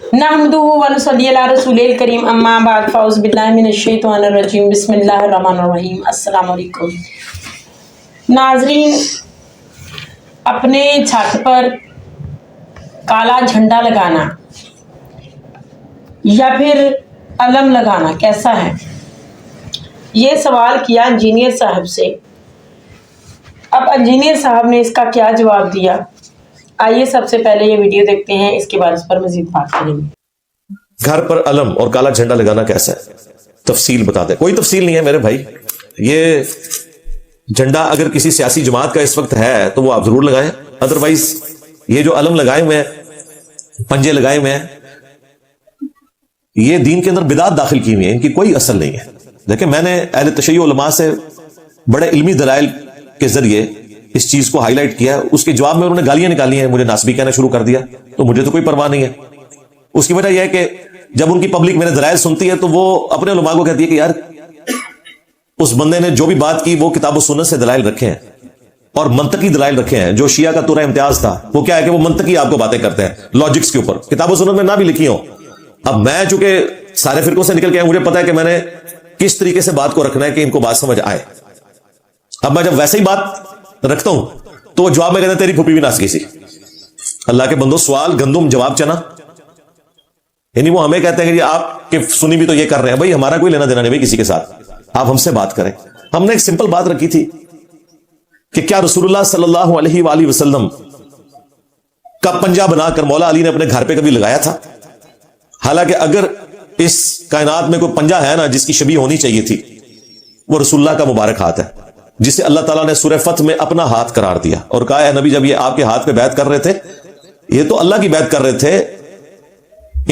नहमदुहु व नसल्ली अला रसूलिल करीम अम्मा बाद फ़ाउज़ बिल्लाहि मिनश शैतानिर रजीम बिस्मिल्लाहिर रहमानिर रहीम। अस्सलाम वालेकुम नाज़रीन, अपने छत पर काला झंडा लगाना या फिर अलम लगाना कैसा है, ये सवाल किया इंजीनियर साहब से। अब इंजीनियर साहब ने इसका क्या जवाब दिया, आइए सबसे पहले ये वीडियो देखते हैं, इसके बाद इस पर मजीद बात करेंगे। घर पर अलम और काला झंडा लगाना कैसा है, तफसील बता दे। कोई तफसील नहीं है मेरे भाई। ये झंडा अगर किसी सियासी जमात का इस वक्त है तो वो आप जरूर लगाएं, अदरवाइज ये जो अलम लगाए हुए हैं, पंजे लगाए हुए हैं, ये दीन के अंदर बिदात दाखिल की हुई है, इनकी कोई असल नहीं है। देखिए, मैंने अहले तशय्युअ उलमा से बड़े इल्मी दलाइल के जरिए इस चीज को हाईलाइट किया है। उसके जवाब में उन्होंने गालियां निकाली हैं, मुझे नासबी कहना शुरू कर दिया, तो मुझे तो कोई परवाह नहीं है। उसकी वजह यह है कि जब उनकी पब्लिक मेरे दलाइल सुनती है तो वो अपने उलमा को कहती है कि यार उस बंदे ने जो भी बात की वो किताब सुन्नत से दलाइल रखे हैं और मंतकी दलाइल रखे हैं। जो शिया का तुरा इम्तियाज था वो क्या है कि वो मंतकी आपको बातें करते हैं लॉजिक्स के ऊपर, किताब सुन्नत में ना भी लिखी हो। अब मैं चूंकि सारे फिरकों से निकल के आया, मुझे पता है कि मैंने किस तरीके से बात को रखना है कि इनको बात समझ आए। अब मैं जब वैसे ही बात रखता हूं तो वो जवाब में कहते हैं तेरी फूफी भी नाच गई सी। अल्लाह के बंदो, सवाल गंदुम जवाब चना, यानी वो हमें कहते हैं कि आपके सुनी भी तो ये कर रहे हैं। भाई हमारा कोई लेना देना नहीं भाई किसी के साथ, आप हमसे बात करें। हमने एक सिंपल बात रखी थी कि क्या रसूलुल्लाह सल्लल्लाहु अलैहि वसल्लम का पंजा बनाकर मौला अली ने अपने घर पे कभी लगाया था? हालांकि अगर इस कायनात में कोई पंजा है ना जिसकी शबीह होनी चाहिए थी, वो रसूलुल्लाह का मुबारक हाथ है, जिसे अल्लाह ताला ने सूरह फत में अपना हाथ करार दिया और कहा है नबी, जब ये आपके हाथ पे बैत कर रहे थे, ये तो अल्लाह की बैत कर रहे थे,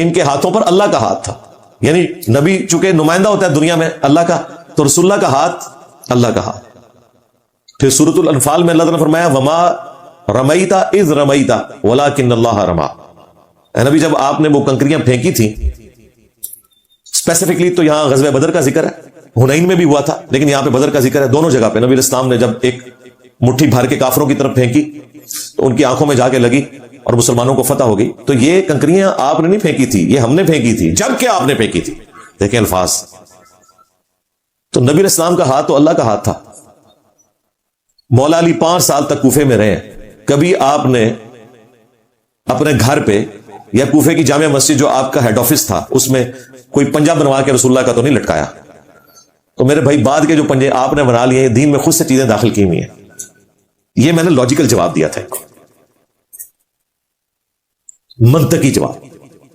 इनके हाथों पर अल्लाह का हाथ था। यानी नबी चूंकि नुमाइंदा होता है दुनिया में अल्लाह का, तो रसूलुल्लाह का हाथ अल्लाह का हाथ। फिर सूरतुल अनफाल में अल्लाह ने फरमाया वमा रमईता इज रमईता वलाकिन्नल्लाह रमा। नबी, जब आपने वो कंकरियां फेंकी थी, स्पेसिफिकली तो यहां गज़वे बदर का जिक्र है, हुनैन में भी हुआ था, लेकिन यहां पे बदर का जिक्र है। दोनों जगह पे नबी इस्लाम ने जब एक मुट्ठी भर के काफरों की तरफ फेंकी तो उनकी आंखों में जाके लगी और मुसलमानों को फतह हो गई। तो ये कंकरियां आपने नहीं फेंकी थी, ये हमने फेंकी थी, जब क्या आपने फेंकी थी। देखें अल्फाज, तो नबी इस्लाम का हाथ तो अल्लाह का हाथ था। मौला अली 5 साल तक कूफे में रहे, कभी आपने अपने घर पे या कूफे की जामिया मस्जिद जो आपका हेड ऑफिस था उसमें कोई पंजा बनवा के रसूलुल्लाह का तो नहीं लटकाया। तो मेरे भाई, बाद के जो पंजे आपने बना लिए, दीन में खुद से चीजें दाखिल की हुई हैं। ये मैंने लॉजिकल जवाब दिया था, मंतकी जवाब।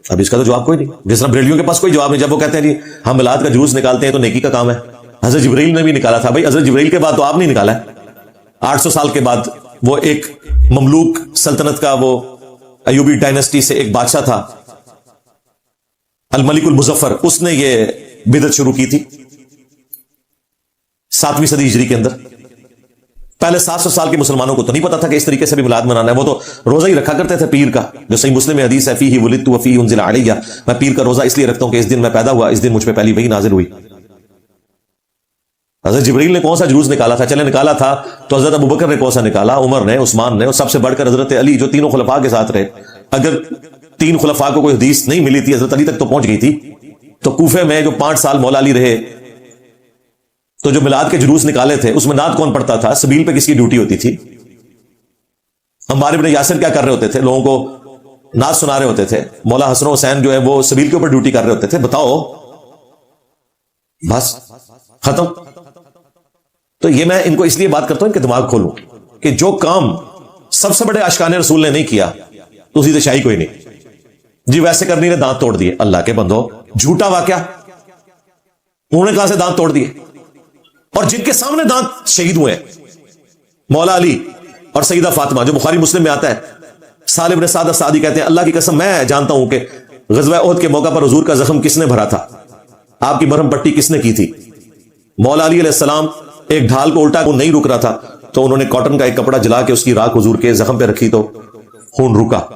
अब इसका तो जवाब कोई नहीं। जिस तरह बरेलियों के पास कोई जवाब नहीं, जब वो कहते हैं जी हम मिलाद का जुलूस निकालते हैं तो नेकी का काम है। हजरत जिब्रील ने भी निकाला था। भाई हजरत जिब्रील के बाद तो आप नहीं निकाला है। 800 साल के बाद वो एक ममलूक सल्तनत का, वो अयूबी डायनेस्टी से एक बादशाह था अल मलिकुल मुजफ्फर, उसने ये बिदअत शुरू की थी 7वीं सदी हिजरी के अंदर। पहले 700 साल के मुसलमानों को तो नहीं पता था कि इस तरीके से भी मिलाद मनाना है। वो तो रोजा ही रखा करते थे पीर का, जो सही मुस्लिम में हदीस है फीही वुलिदतु व फीही उनज़िला अलैया, मैं पीर का रोजा इसलिए रखता हूं कि इस दिन मैं पैदा हुआ, इस दिन मुझ पे पहली वही नाजिल हुई। हजरत जिब्रील ने कौन सा जुलूस निकाला था? चले निकाला था तो हजरत अबू बकर ने कौन सा निकाला, उमर ने, उस्मान ने, और सबसे बढ़कर हजरत अली, जो तीनों खुलफा के साथ रहे। अगर 3 खुलफा को कोई हदीस नहीं मिली थी, हजरत अली तक तो पहुंच गई थी। तो कूफे में जो 5 साल मौला अली रहे, तो जो मिलाद के जुलूस निकाले थे उसमें नात कौन पढ़ता था? सबील पे किसकी ड्यूटी होती थी? अम्मार इब्न यासिर क्या कर रहे होते थे? लोगों को नात सुना रहे होते थे। मौला हसन हुसैन जो है वो सबील के ऊपर ड्यूटी कर रहे होते थे। बताओ, बस खत्म। तो ये मैं इनको इसलिए बात करता हूं कि दिमाग खोलूं कि जो काम सबसे बड़े आशिकाने रसूल ने नहीं किया तो उसी से शाही कोई नहीं। जी वैसे करनी ने दांत तोड़ दिए। अल्लाह के बंदो, झूठा वाकया, उन्होंने कहां से दांत तोड़ दिए? और जिनके सामने दांत शहीद हुए, मौला अली और सईदा फातिमा, जो बुखारी मुस्लिम में आता है, साल इब्न साद सादी कहते हैं अल्लाह की कसम मैं जानता हूं कि ग़ज़वा उहद के मौका पर हुजूर का जख्म किसने भरा था, आपकी मरहम पट्टी किसने की थी। मौला अली अलैहिस्सलाम एक ढाल को उल्टा, वो नहीं रुक रहा था, तो उन्होंने कॉटन का एक कपड़ा जला के उसकी राख हुजूर के जख्म पे रखी तो खून रुका।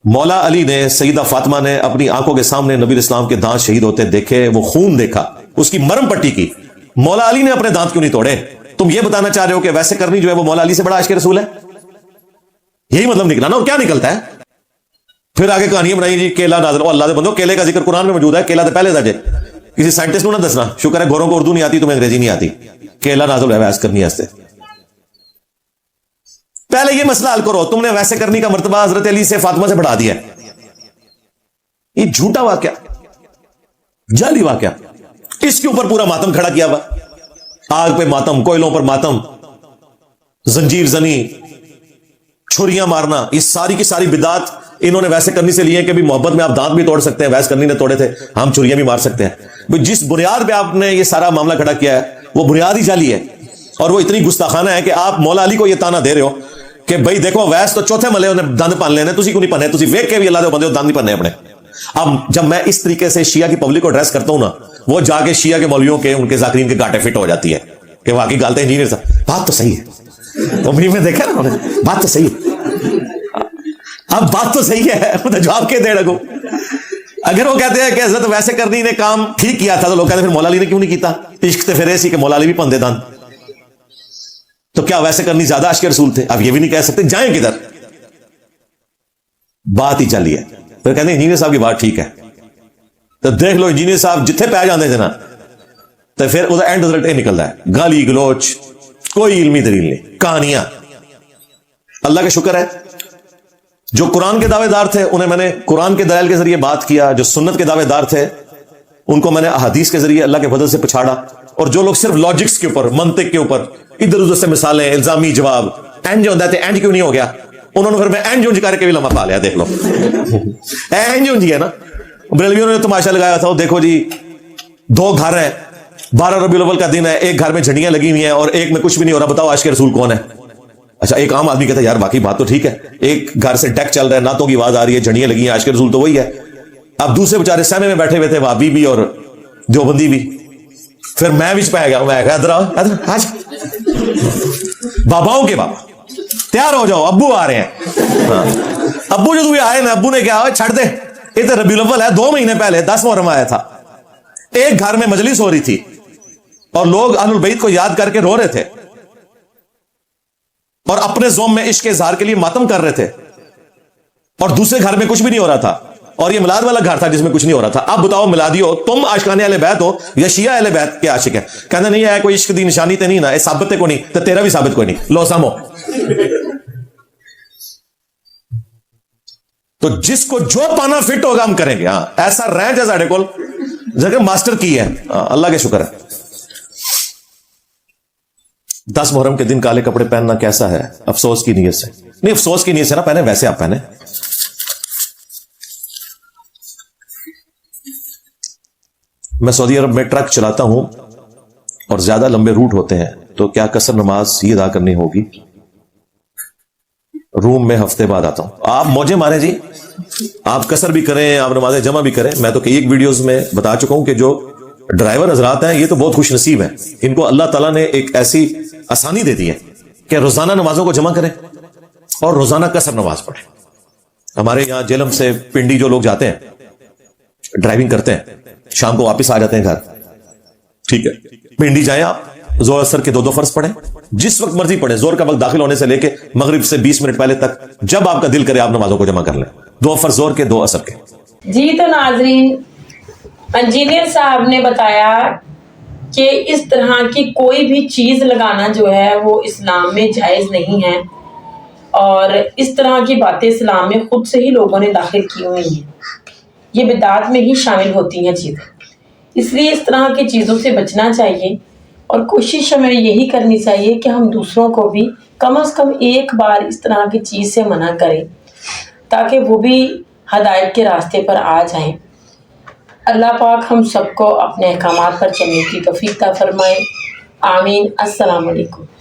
मौला अली ने, सईदा फातिमा ने अपनी आंखों के सामने नबी इस्लाम के दांत शहीद होते देखे, वो खून देखा, उसकी मरहम पट्टी की। मौला अली ने अपने दांत क्यों नहीं तोड़े? तुम ये बताना चाह रहे हो कि वैसे करनी जो है वो मौला अली से बड़ा आशिक रसूल है? यही मतलब निकला ना, और क्या निकलता है? پھر آگے کہانیاں بنائی جی کیلا نازل ہو اللہ دے بندو کیلے کا ذکر قرآن میں موجود ہے کیلا تو پہلے دجے کسی سائنٹسٹ کو نہ دسنا شکر ہے گوروں کو اردو نہیں آتی تمہیں انگریزی نہیں آتی کیلا نازل ہے ویس کرنی ہے پہلے یہ مسئلہ حل کرو تم نے ویسے کرنے کا مرتبہ حضرت علی سے فاطمہ سے بڑھا دیا یہ جھوٹا واقعہ جعلی واقعہ اس کے اوپر پورا ماتم کھڑا کیا ہوا آگ پہ ماتم کوئلوں پر ماتم زنجیر زنی چھریاں مارنا یہ ساری کی ساری بدعات انہوں نے ویسے کرنی سے لی ہے کہ بھی محبت میں آپ دانت بھی توڑ سکتے ہیں ویسے کرنی نے توڑے تھے ہم چھریاں بھی مار سکتے ہیں جس بنیاد پہ آپ نے یہ سارا معاملہ کھڑا کیا ہے وہ بنیاد ہی جعلی ہے اور وہ اتنی گستاخانہ ہے کہ آپ مولا علی کو یہ تانا دے رہے ہو کہ بھائی دیکھو ویس تو چوتھے ملے انہیں دند پان لینے تسی کو نہیں پانے تسی ویک کے بھی اللہ دے بندے دند نہیں پانے اپنے اب جب میں اس طریقے سے شیعہ کی پبلک کو ایڈریس کرتا ہوں نا وہ جا کے شیعہ کے مولویوں کے ان کے ذاکرین کے گاٹے فٹ ہو جاتی ہے کہ واقعی غلط ہے انجینئر صاحب بات تو صحیح ہے تو میں دیکھا نا بات تو صحیح ہے اب بات تو صحیح ہے جواب کے دے رکھو اگر وہ کہتے ہیں کہ حضرت ویسے کرنی نے کام ٹھیک کیا تھا تو لوگ کہتے ہیں پھر مولا علی نے کیوں نہیں کیتا عشق تے پھر ایسی کہ مولا علی بھی پندے دان تو کیا ویسے کرنی زیادہ عشق رسول تھے اب یہ بھی نہیں کہہ سکتے جائیں کدھر بات ہی چلی ہے پھر کہتے ہیں انجینئر صاحب کی بات ٹھیک ہے تو دیکھ لو انجینئر صاحب جتھے پہ جاندے تھے نا تو پھر وہ اینڈ رزلٹ یہ نکلتا ہے گالی گلوچ کوئی علمی دلیل نہیں کہانیاں اللہ کا شکر ہے جو قرآن کے دعوے دار تھے انہیں میں نے قرآن کے دلائل کے ذریعے بات کیا جو سنت کے دعوے دار تھے ان کو میں نے احادیث کے ذریعے اللہ کے فضل سے پچھاڑا اور جو لوگ صرف لاجکس کے اوپر منطق کے اوپر ادھر ادھر سے مثالیں الزامی جواب اینڈ جو ہوتا ہے اینڈ کیوں نہیں ہو گیا انہوں نے پھر میں اینڈ جو کر کے بھی لمحہ پا لیا دیکھ لو اینڈ جو ہے نا بریلویوں نے تماشا لگایا تھا دیکھو جی 2 گھر ہیں 12 ربیع الاول کا دن ہے ایک گھر میں جھنڈیاں لگی ہوئی ہیں اور ایک میں کچھ بھی نہیں ہو رہا بتاؤ عاشق رسول کون ہے اچھا ایک عام آدمی کہتا ہے یار باقی بات تو ٹھیک ہے ایک گھر سے ڈیک چل رہا ہے نعتوں کی آواز آ رہی ہے جھنڈیاں لگی ہیں عاشق رسول تو وہی ہے اب دوسرے بیچارے سہمے میں بیٹھے ہوئے تھے وہابی بھی اور دیوبندی بھی پھر میں بھی پہ گیا میں باباؤں کے بابا تیار ہو جاؤ ابو آ رہے ہیں ابو جو آئے نا ابو نے کیا چھڑ دے یہ تو ربیع الاول ہے 2 مہینے پہلے 10 محرم آیا تھا ایک گھر میں مجلس ہو رہی تھی اور لوگ اہل البیت کو یاد کر کے رو رہے تھے اور اپنے زوم میں عشق کے اظہار کے لیے ماتم کر رہے تھے اور دوسرے گھر میں کچھ بھی نہیں ہو رہا تھا اور یہ میلاد والا گھر تھا جس میں کچھ نہیں ہو رہا تھا اب بتاؤ میلادی ہو تم عاشقان اہل بیت ہو یا شیعہ اہل بیت کے عاشق ہیں کہنا نہیں ہے کوئی عشق دی نشانی تے نہیں نا یہ ثابت کو نہیں تو تیرا بھی ثابت کوئی نہیں لو سامو تو جس کو جو پانا فٹ ہوگا ہم کریں گے ہاں ایسا رینج ہے ساڑھے کول جگہ ماسٹر کی ہے اللہ کے شکر ہے 10 محرم کے دن کالے کپڑے پہننا کیسا ہے افسوس کی نیت سے نہیں افسوس کی نیت سے نہ پہنے ویسے آپ پہنے میں سعودی عرب میں ٹرک چلاتا ہوں اور زیادہ لمبے روٹ ہوتے ہیں تو کیا قصر نماز یہ ادا کرنی ہوگی روم میں ہفتے بعد آتا ہوں آپ موجے مارے جی آپ قصر بھی کریں آپ نماز جمع بھی کریں میں تو کئی ایک ویڈیوز میں بتا چکا ہوں کہ جو ڈرائیور حضرات ہیں یہ تو بہت خوش نصیب ہیں ان کو اللہ تعالیٰ نے ایک ایسی آسانی دے دی ہے کہ روزانہ نمازوں کو جمع کریں اور روزانہ قصر نماز پڑھیں ہمارے یہاں جیلم سے پنڈی جو لوگ جاتے ہیں ڈرائیونگ کرتے ہیں شام کو واپس آ جاتے ہیں گھر ٹھیک ہے پنڈی جائیں آپ زور اثر کے 2 فرض پڑھیں جس وقت مرضی پڑھیں زور کا وقت داخل ہونے سے لے کے مغرب سے 20 منٹ پہلے تک جب آپ کا دل کرے آپ نمازوں کو جمع کر لیں 2 فرض زور کے 2 اثر کے جی تو ناظرین انجینئر صاحب نے بتایا کہ اس طرح کی کوئی بھی چیز لگانا جو ہے وہ اسلام میں جائز نہیں ہے اور اس طرح کی باتیں اسلام میں خود سے ہی لوگوں نے داخل کی ہوئی ہیں یہ بدعات میں ہی شامل ہوتی ہیں چیزیں اس لیے اس طرح کی چیزوں سے بچنا چاہیے اور کوشش ہمیں یہی کرنی چاہیے کہ ہم دوسروں کو بھی کم از کم ایک بار اس طرح کی چیز سے منع کریں تاکہ وہ بھی ہدایت کے راستے پر آ جائیں اللہ پاک ہم سب کو اپنے احکامات پر چلنے کی توفیق عطا فرمائے آمین السلام علیکم